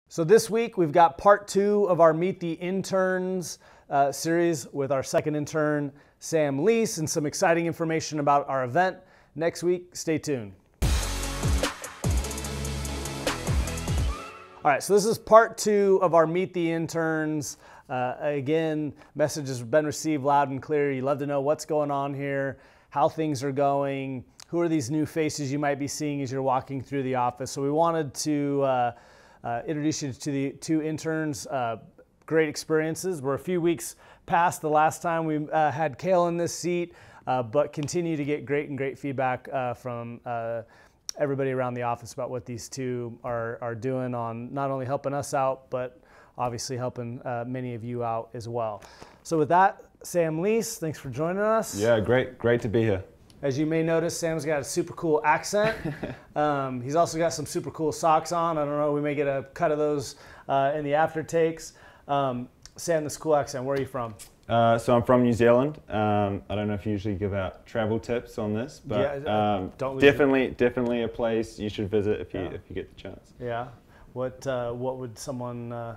So this week we've got part 2 of our Meet the Interns series with our second intern, Sam Leese, and some exciting information about our event next week. Stay tuned. All right, so this is part 2 of our Meet the Interns. Again, message has been received loud and clear. You'd love to know what's going on here, how things are going, who are these new faces you might be seeing as you're walking through the office. So we wanted to introduce you to the 2 interns. Great experiences. We're a few weeks past the last time we had Kale in this seat, but continue to get great feedback from everybody around the office about what these 2 are doing on not only helping us out, but obviously helping many of you out as well. So with that, Sam Leese, thanks for joining us. Yeah, great to be here. As you may notice, Sam's got a super cool accent. He's also got some super cool socks on. I don't know, we may get a cut of those in the after takes. Sam, this cool accent, where are you from? So I'm from New Zealand. I don't know if you usually give out travel tips on this, but definitely a place you should visit if you get the chance. Yeah. What would someone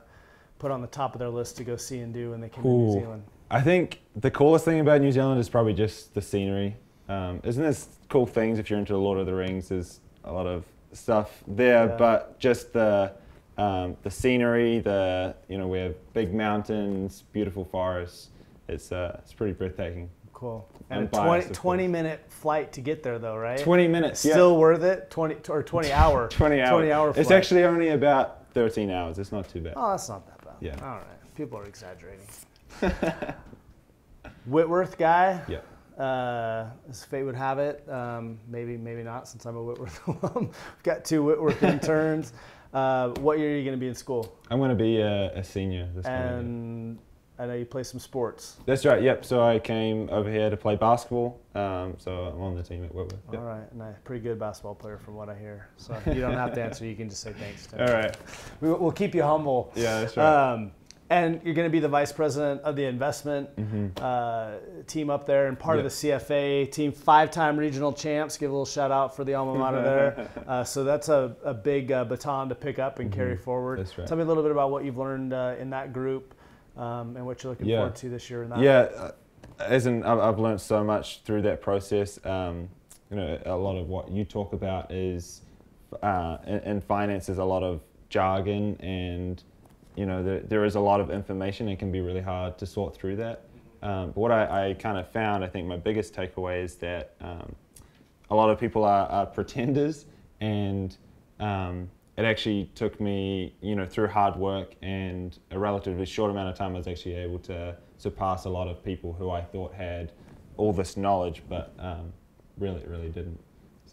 put on the top of their list to go see and do when they came to New Zealand? I think the coolest thing about New Zealand is probably just the scenery. Isn't there cool things if you're into the Lord of the Rings? There's a lot of stuff there, but just the scenery, we have big mountains, beautiful forests. It's pretty breathtaking. Cool. And a 20-minute flight to get there, though, right? 20 minutes. Still worth it. 20 hour. 20 hour flight. It's actually only about 13 hours. It's not too bad. Oh, that's not that bad. Yeah. All right. People are exaggerating. Whitworth guy. Yeah. As fate would have it, maybe not, since I'm a Whitworth alum. We've got 2 Whitworth interns. What year are you going to be in school? I'm going to be a senior this And I know you play some sports. That's right, yep. So I came over here to play basketball, so I'm on the team at Whitworth. Yep. All right, nice. Pretty good basketball player from what I hear. So you don't have to answer, you can just say thanks to me. All right. We'll keep you humble. Yeah, that's right. And you're going to be the vice president of the investment team up there and part of the CFA team, 5-time regional champs. Give a little shout out for the alma mater there. So that's a big baton to pick up and carry forward. That's right. Tell me a little bit about what you've learned in that group and what you're looking forward to this year in that. Yeah, I've learned so much through that process. A lot of what you talk about is in finance is a lot of jargon, and there is a lot of information and it can be really hard to sort through that. But what I kind of found, I think my biggest takeaway is that a lot of people are pretenders, and it actually took me, through hard work and a relatively short amount of time, I was actually able to surpass a lot of people who I thought had all this knowledge, but really didn't.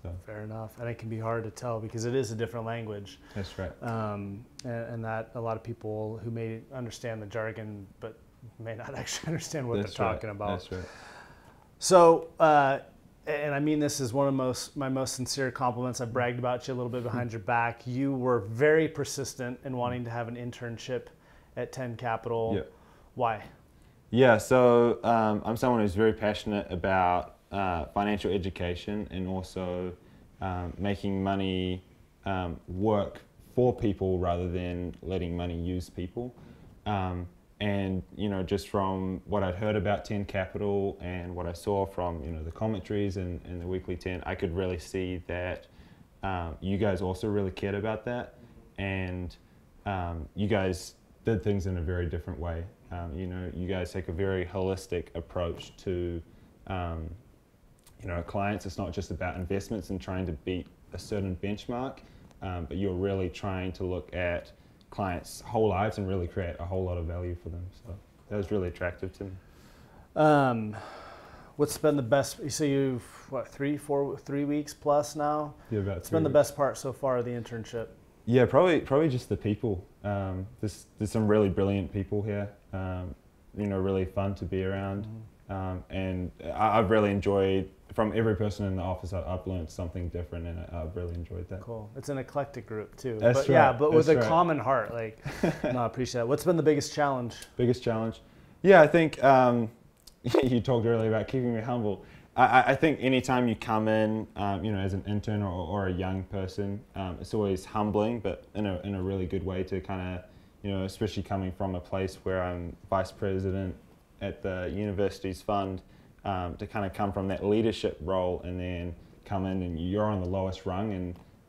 So. Fair enough, and it can be hard to tell because it is a different language. That's right. And that a lot of people who may understand the jargon but may not actually understand what they're talking about. That's right. So, and I mean this is one of my most sincere compliments. I've bragged about you a little bit behind your back. You were very persistent in wanting to have an internship at 10 Capital. Yeah. Why? Yeah, so I'm someone who's very passionate about financial education and also making money work for people rather than letting money use people. And just from what I'd heard about 10 Capital and what I saw from the commentaries and the weekly 10, I could really see that you guys also really cared about that, and you guys did things in a very different way. You guys take a very holistic approach to clients. It's not just about investments and trying to beat a certain benchmark, but you're really trying to look at clients' whole lives and really create a whole lot of value for them. So that was really attractive to me. What's been the best? So you've 3 weeks plus now. Yeah, about. What's been the best part so far of the internship? Yeah, probably just the people. There's some really brilliant people here. Really fun to be around. And I've really enjoyed, from every person in the office, I've learned something different, and I've really enjoyed that. Cool. It's an eclectic group too. That's but right. Yeah, but with That's a right. common heart. Like, no, I appreciate that. What's been the biggest challenge? Biggest challenge? Yeah, I think you talked earlier about keeping me humble. I think anytime you come in, as an intern or a young person, it's always humbling, but in a really good way to kind of, especially coming from a place where I'm vice president at the university's fund, to kind of come from that leadership role and then come in and you're on the lowest rung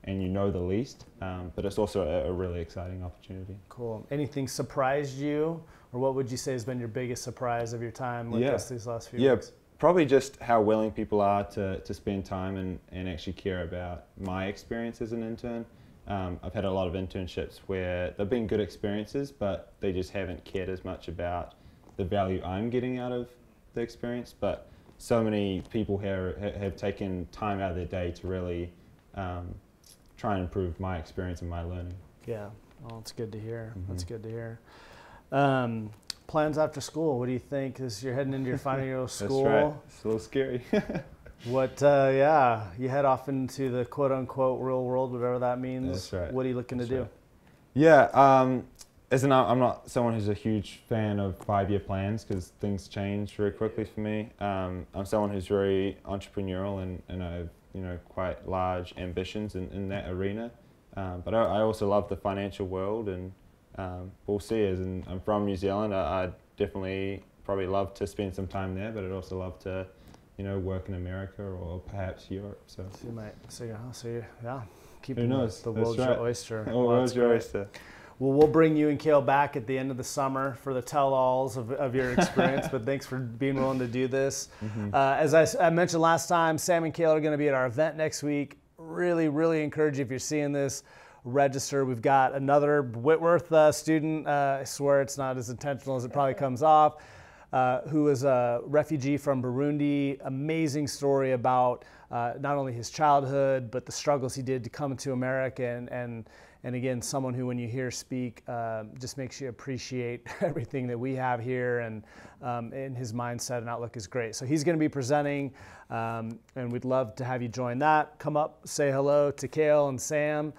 and you know the least, but it's also a really exciting opportunity. Cool. Anything surprised you, or what would you say has been your biggest surprise of your time with us these last few weeks? Probably just how willing people are to spend time and actually care about my experience as an intern. I've had a lot of internships where they've been good experiences, but they just haven't cared as much about the value I'm getting out of the experience. But so many people here have taken time out of their day to really try and improve my experience and my learning. Yeah, well, it's good to hear. That's good to hear. Plans after school, what do you think as you're heading into your final year of school? That's right. It's a little scary. You head off into the quote unquote real world, whatever that means. That's right. What are you looking to do? Yeah, I'm not someone who's a huge fan of 5-year plans because things change very quickly for me. I'm someone who's very entrepreneurial and I've quite large ambitions in that arena. But I also love the financial world, and we'll see. As I'm from New Zealand, I'd definitely probably love to spend some time there, but I'd also love to work in America or perhaps Europe. So you might. Keep Who knows? The world's your oyster. The world's your oyster. Well, we'll bring you and Kale back at the end of the summer for the tell-alls of your experience, but thanks for being willing to do this. As I mentioned last time, Sam and Kale are going to be at our event next week. Really, really encourage you, if you're seeing this, register. We've got another Whitworth student, I swear it's not as intentional as it probably comes off, who is a refugee from Burundi. Amazing story about not only his childhood, but the struggles he did to come to America, and again, someone who, when you hear speak, just makes you appreciate everything that we have here, and his mindset and outlook is great. So he's going to be presenting, and we'd love to have you join that. Come up, say hello to Kale and Sam,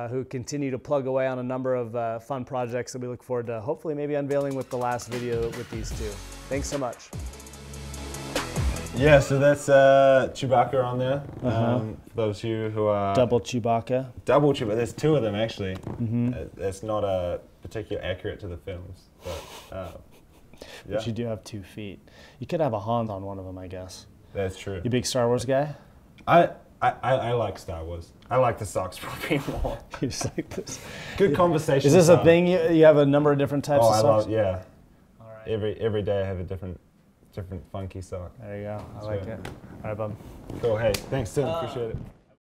who continue to plug away on a number of fun projects that we look forward to hopefully maybe unveiling with the last video with these two. Thanks so much. Yeah, so that's Chewbacca on there. For those of you who are... Double Chewbacca. Double Chewbacca. There's two of them, actually. That's not particularly accurate to the films. But, yeah. But you do have 2 feet. You could have a Han on one of them, I guess. That's true. You a big Star Wars guy? I like Star Wars. I like the socks probably more. You just like this. Good conversation. Is this a thing? You have a number of different types of socks? Yeah. All right. Every day I have a different funky sock. There you go. I like it. All right, bub. Cool. Hey, thanks, Tim. Appreciate it.